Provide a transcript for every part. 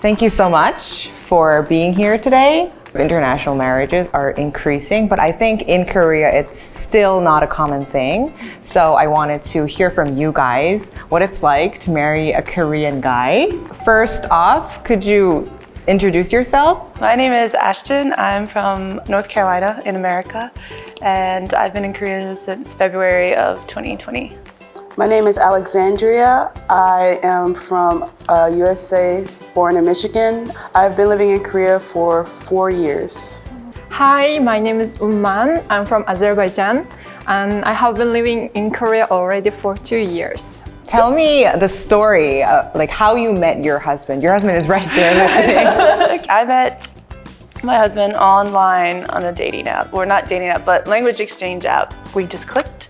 Thank you so much for being here today. International marriages are increasing, but I think in Korea it's still not a common thing. So I wanted to hear from you guys what it's like to marry a Korean guy. First off, could you introduce yourself? My name is Ashton. I'm from North Carolina in America, and I've been in Korea since February of 2020. My name is Alexandria. I am from USA, born in Michigan. I've been living in Korea for 4 years. Hi, my name is Umman. I'm from Azerbaijan, and I have been living in Korea already for 2 years. Tell me the story, like how you met your husband. Your husband is right there listening. I met my husband online on a dating app, or not dating app, but language exchange app. We just clicked,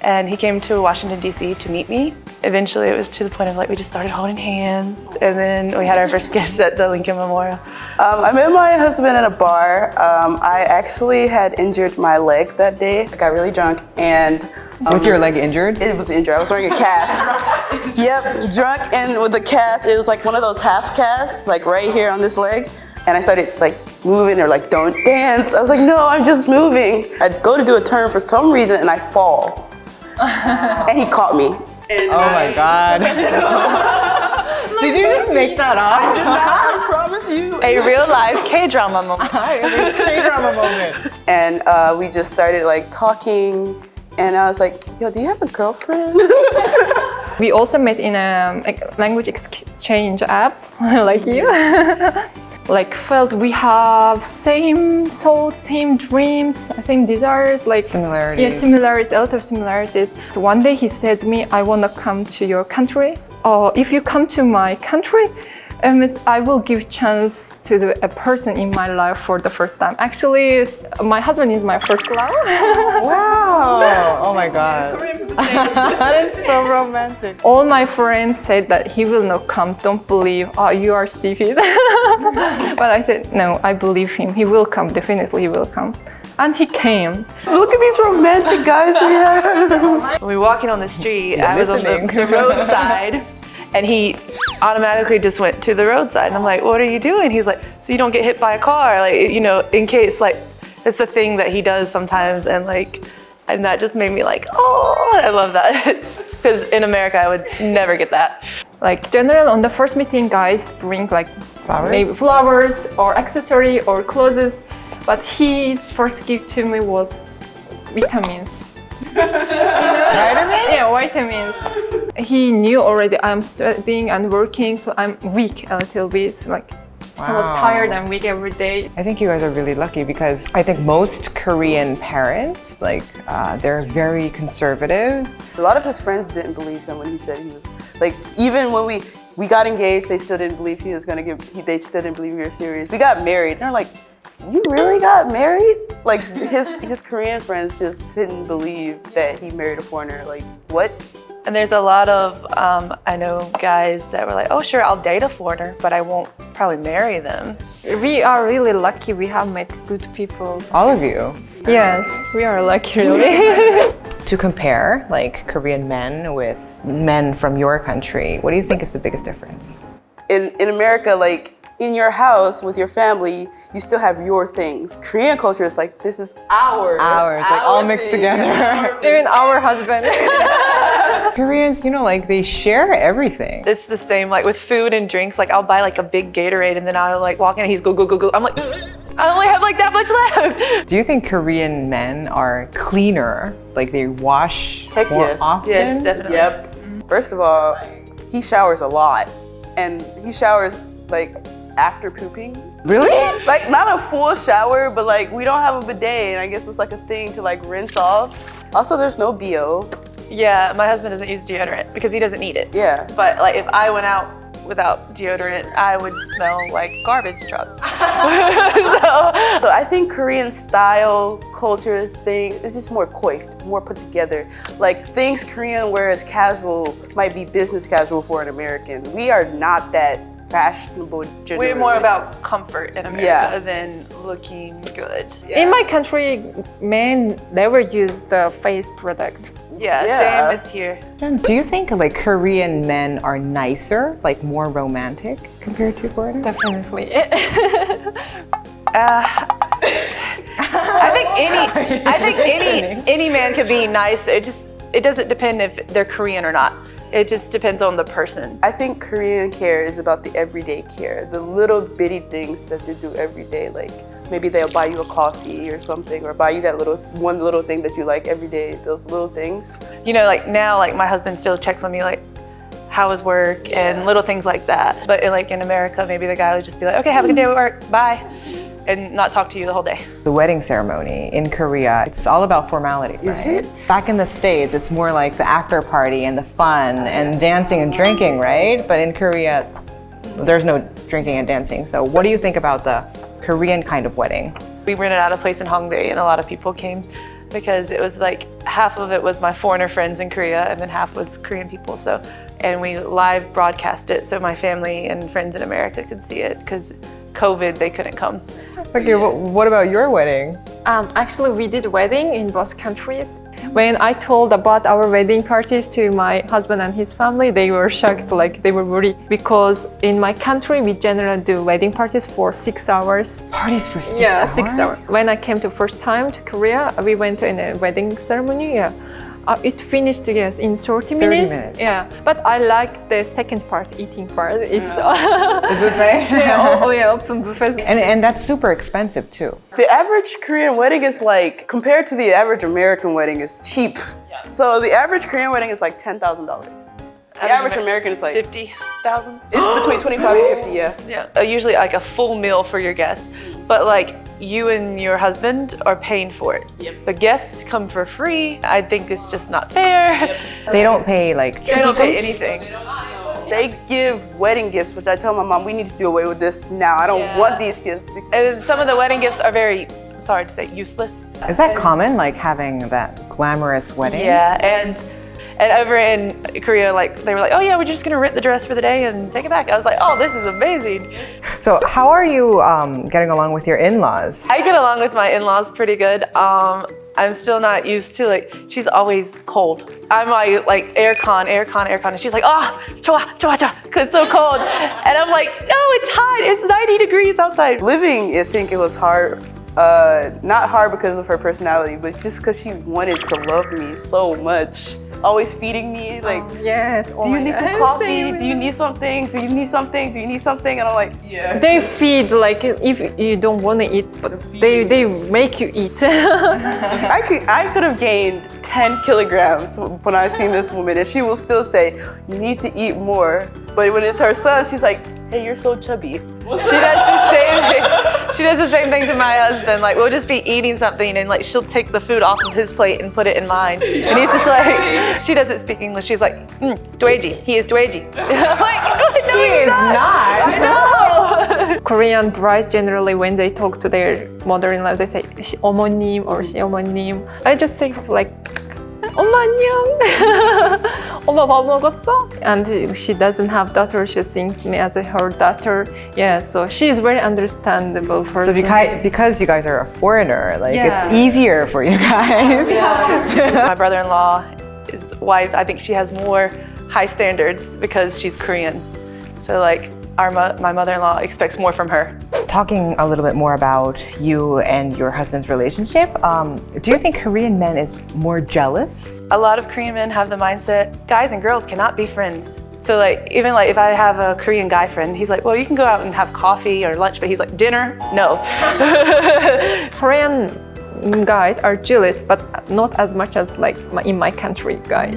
and he came to Washington, D.C. to meet me. Eventually, it was to the point of we just started holding hands, and then we had our first kiss at the Lincoln Memorial. I met my husband in a bar. I actually had injured my leg that day. I got really drunk and... With your leg injured? It was injured. I was wearing a cast. Yep, drunk and with a cast. It was like one of those half casts, like right here on this leg. And I started moving or don't dance. I was like, no, I'm just moving. I'd go to do a turn for some reason and I fall. And he caught me. Oh my God. Did you just make that up? I did not, I promise you. A real life K-drama moment. K-drama moment. And we just started talking. And I was like, yo, do you have a girlfriend? We also met in a language exchange app, like you. Felt we have same thoughts, same dreams, same desires, similarities. Yeah, similarities, a lot of similarities. One day he said to me, I want to come to your country. Or if you come to my country, I will give chance to a person in my life for the first time. Actually, my husband is my first love. Wow! Oh my God. That is so romantic. All my friends said that he will not come. Don't believe. Oh, you are stupid. But I said, no, I believe him. He will come. Definitely he will come. And he came. Look at these romantic guys we have. When we were walking on the street, I was on the roadside. And he automatically just went to the roadside. And I'm like, what are you doing? He's like, so you don't get hit by a car. In case, it's the thing that he does sometimes. And that just made me oh, I love that. Because in America, I would never get that. General, on the first meeting, guys bring flowers? Maybe flowers or accessory or clothes. But his first gift to me was vitamins. Vitamins? Yeah, vitamins. He knew already I'm studying and working, so I'm weak a little bit. I was tired and weak every day. I think you guys are really lucky because I think most Korean parents, they're very conservative. A lot of his friends didn't believe him when he said he was, even when we got engaged, they still didn't believe he was gonna they still didn't believe we were serious. We got married, and they're like, you really got married? His Korean friends just couldn't believe that he married a foreigner. What? And there's a lot of, I know guys that were like, oh sure, I'll date a foreigner, but I won't probably marry them. We are really lucky we have met good people. All of you? Yes, we are lucky really. To compare Korean men with men from your country, what do you think is the biggest difference? In America, in your house with your family, you still have your things. Korean culture is this is ours. Ours, all mixed together. Even our husband. Koreans, they share everything. It's the same, with food and drinks. I'll buy a big Gatorade, and then I'll walk in and he's go, go, go, go. I'm like, I only have that much left. Do you think Korean men are cleaner? They wash Heck more yes. often? Yes, definitely. Yep. First of all, he showers a lot. And he showers after pooping. Really? Not a full shower, but we don't have a bidet, and I guess it's a thing to rinse off. Also, there's no BO. Yeah, my husband doesn't use deodorant because he doesn't need it. Yeah. But if I went out without deodorant, I would smell like garbage truck. So I think Korean style culture thing is just more coiffed, more put together. Things Korean wear as casual might be business casual for an American. We are not that fashionable generally. We're more about comfort in America than looking good. In my country, men never use the face product. Yeah, Yeah. same as here. Do you think like Korean men are nicer, like more romantic compared to foreigners? Definitely. I think any man could be nice. It doesn't depend if they're Korean or not. It just depends on the person. I think Korean care is about the everyday care, the little bitty things that they do every day. Like maybe they'll buy you a coffee or something, or buy you that one little thing that you like every day. Those little things. You know, like now, like my husband still checks on me, like how was work and little things like that. But like in America, maybe the guy would just be like, okay, have a good day at work, bye, and not talk to you the whole day. The wedding ceremony in Korea, it's all about formality, Is right? it? Back in the States, it's more like the after party and the fun and dancing and drinking, right? But in Korea, there's no drinking and dancing. So what do you think about the Korean kind of wedding? We rented out a place in Hongdae and a lot of people came because it was like half of it was my foreigner friends in Korea and then half was Korean people. So, and we live broadcast it so my family and friends in America could see it because COVID, they couldn't come. Okay, what about your wedding? Actually, we did wedding in both countries. When I told about our wedding parties to my husband and his family, they were shocked, like they were worried because in my country, we generally do wedding parties for 6 hours. Parties for 6 hours? 6 hours. When I came to first time to Korea, we went to a wedding ceremony. Yeah. It finished, yes, in 30 minutes. 30 minutes. Yeah, but I like the second part, eating part. It's The buffet? yeah, open buffet. And that's super expensive too. The average Korean wedding is like, compared to the average American wedding, is cheap. So the average Korean wedding is like $10,000. The average American is like, 50,000? it's between 25 and 50, yeah. Yeah, usually like a full meal for your guest, but like you and your husband are paying for it. The guests come for free. I think it's just not fair. They don't pay like They don't pay anything. They give wedding gifts, which I told my mom, we need to do away with this now. I don't want these gifts. And some of the wedding gifts are very, sorry to say, useless. Is that common, like having that glamorous wedding? Yeah, and over in Korea, like they were like, oh yeah, we're just gonna rent the dress for the day and take it back. I was like, oh, this is amazing. So how are you getting along with your in-laws? I get along with my in-laws pretty good. I'm still not used to, like, she's always cold. I'm like aircon, and she's like, oh, 좋아, because it's so cold. And I'm like, no, it's hot, it's 90 degrees outside. Living, I think it was hard. Not hard because of her personality, but just because she wanted to love me so much. Always feeding me, like, Yes. do you need some coffee? Do you need something? Do you need something? Do you need something? And I'm like, yeah. They feed like if you don't want to eat, but they make you eat. I could have gained 10 kilograms when I seen this woman, and she will still say, you need to eat more. But when it's her son, she's like, hey, you're so chubby. She does the same thing. She does the same thing to my husband. Like, we'll just be eating something and like she'll take the food off of his plate and put it in mine. And he's just like, she doesn't speak English. She's like, dweji. He is dweji. I'm like, no, He is not. I know. Korean brides generally, when they talk to their mother-in-law, they say 어머님 or 어머님. I just say like, 엄마 안녕. 엄마 밥 먹었어? And she doesn't have daughter. She thinks me as her daughter. Yeah, so she's very understandable person. So because you guys are a foreigner, like Yeah. it's easier for you guys. My brother-in-law, his wife, I think she has more high standards because she's Korean. So like my mother-in-law expects more from her. Talking a little bit more about you and your husband's relationship, do you think Korean men is more jealous? A lot of Korean men have the mindset, guys and girls cannot be friends. So like, even like if I have a Korean guy friend, he's like, well, you can go out and have coffee or lunch, but he's like, dinner? No. Korean guys are jealous, but not as much as like in my country guy.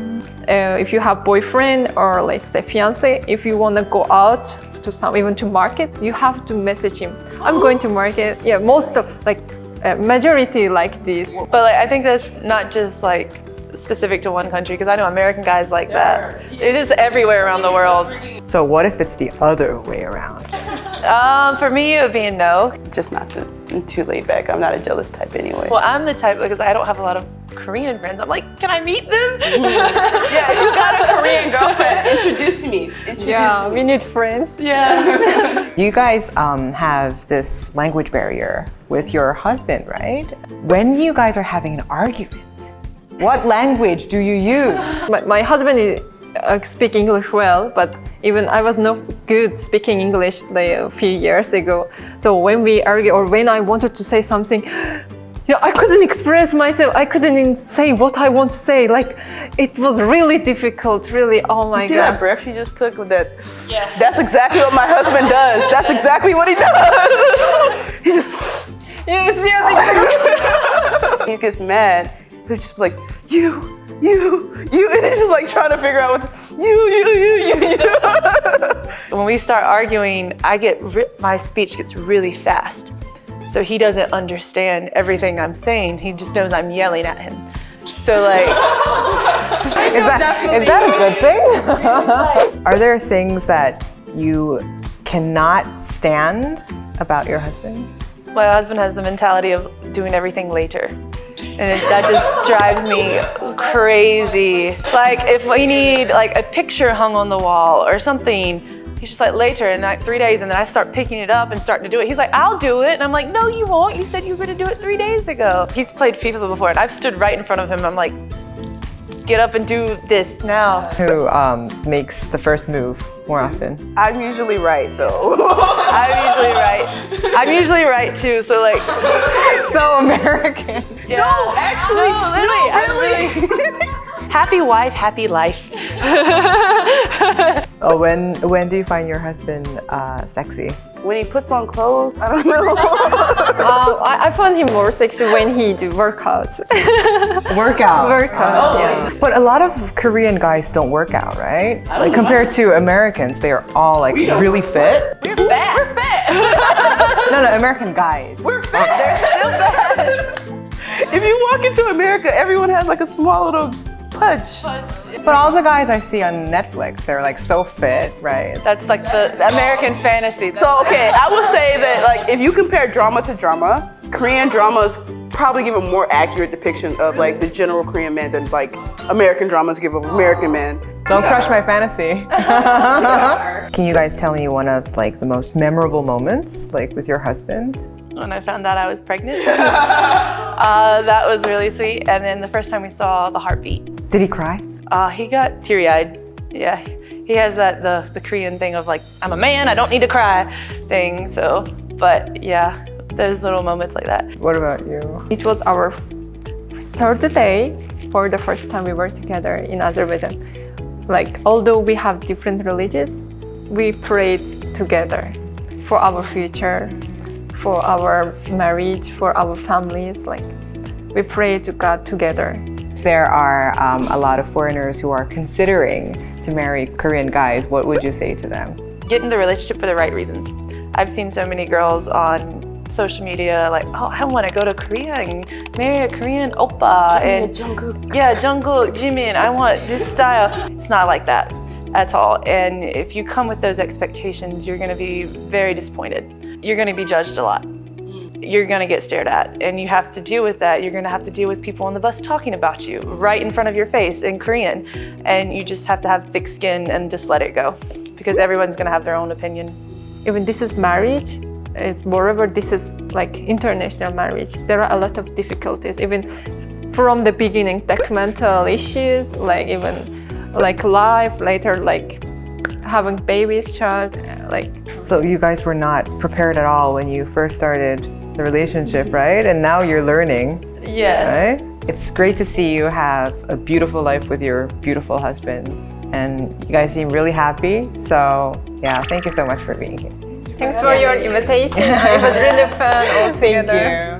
If you have boyfriend or like say fiance, if you want to go out to even to market, you have to message him. I'm going to market. Yeah, most of like majority like this. But like, I think that's not just like specific to one country, because I know American guys like that. It's just everywhere around the world. So what if it's the other way around? For me, it would be a no. Just not I'm too laid back. I'm not a jealous type anyway. Well, I'm the type, because I don't have a lot of Korean friends. I'm like, can I meet them? Yeah, if you got a Korean girlfriend, introduce me. Yeah, we need friends. Yeah. You guys have this language barrier with your husband, right? When you guys are having an argument, What language do you use? My husband is, speak English well, but even I was not good speaking English like a few years ago. So when we argue or when I wanted to say something, yeah, I couldn't express myself. I couldn't say what I want to say. Like, it was really difficult, really, oh my God. See that breath she just took with that? Yeah. That's exactly what my husband does. That's exactly what he does. He just... Yes, yes. He gets mad. He'll just be like, you. And he's just like trying to figure out what you. When we start arguing, my speech gets really fast. So he doesn't understand everything I'm saying. He just knows I'm yelling at him. So like, is that a good thing? Are there things that you cannot stand about your husband? My husband has the mentality of doing everything later. And that just drives me crazy. Like if we need like a picture hung on the wall or something, he's just like later, and like 3 days, and then I start picking it up and starting to do it. He's like, I'll do it. And I'm like, no, you won't. You said you were gonna do it 3 days ago. He's played FIFA before, and I've stood right in front of him. I'm like, get up and do this now. Who makes the first move more often? I'm usually right though. I'm usually right too, so like. So American. Yeah. No, actually, no, really. Happy wife, happy life. Oh, when do you find your husband sexy? When he puts on clothes, I don't know. I find him more sexy when he do workouts. Workout. Yeah. But a lot of Korean guys don't work out, right? Like compared to Americans, they are all like really fit. You're fat. We're fat. No, American guys. We're fat. They're still fat. If you walk into America, everyone has like a small little pudge. But all the guys I see on Netflix, they're like so fit, right? That's like the American fantasy. So, okay, I would say that like if you compare drama to drama, Korean dramas probably give a more accurate depiction of like the general Korean man than like American dramas give of American man. Don't crush my fantasy. Can you guys tell me one of like the most memorable moments like with your husband? When I found out I was pregnant. That was really sweet. And then the first time we saw the heartbeat. Did he cry? He got teary-eyed. Yeah, he has that the Korean thing of like, I'm a man, I don't need to cry thing. So, but yeah, those little moments like that. What about you? It was our third day for the first time we were together in Azerbaijan. Like, although we have different religions, we prayed together for our future, for our marriage, for our families. Like, we pray to God together. There are a lot of foreigners who are considering to marry Korean guys. What would you say to them? Get in the relationship for the right reasons. I've seen so many girls on social media like, oh, I want to go to Korea and marry a Korean oppa. And Jungkook. Yeah, Jungkook, Jimin, I want this style. It's not like that at all. And if you come with those expectations, you're going to be very disappointed. You're going to be judged a lot. You're going to get stared at, and you have to deal with that. You're going to have to deal with people on the bus talking about you right in front of your face in Korean, and you just have to have thick skin and just let it go, because everyone's going to have their own opinion. Even this is marriage, moreover this is like international marriage. There are a lot of difficulties, even from the beginning, like mental issues, like even like life, later like having babies, child, like. So you guys were not prepared at all when you first started the relationship, right? And now you're learning. Yeah. Right? It's great to see you have a beautiful life with your beautiful husbands. And you guys seem really happy. So yeah, thank you so much for being here. Thanks for your invitation. It was really fun all together. Thank you.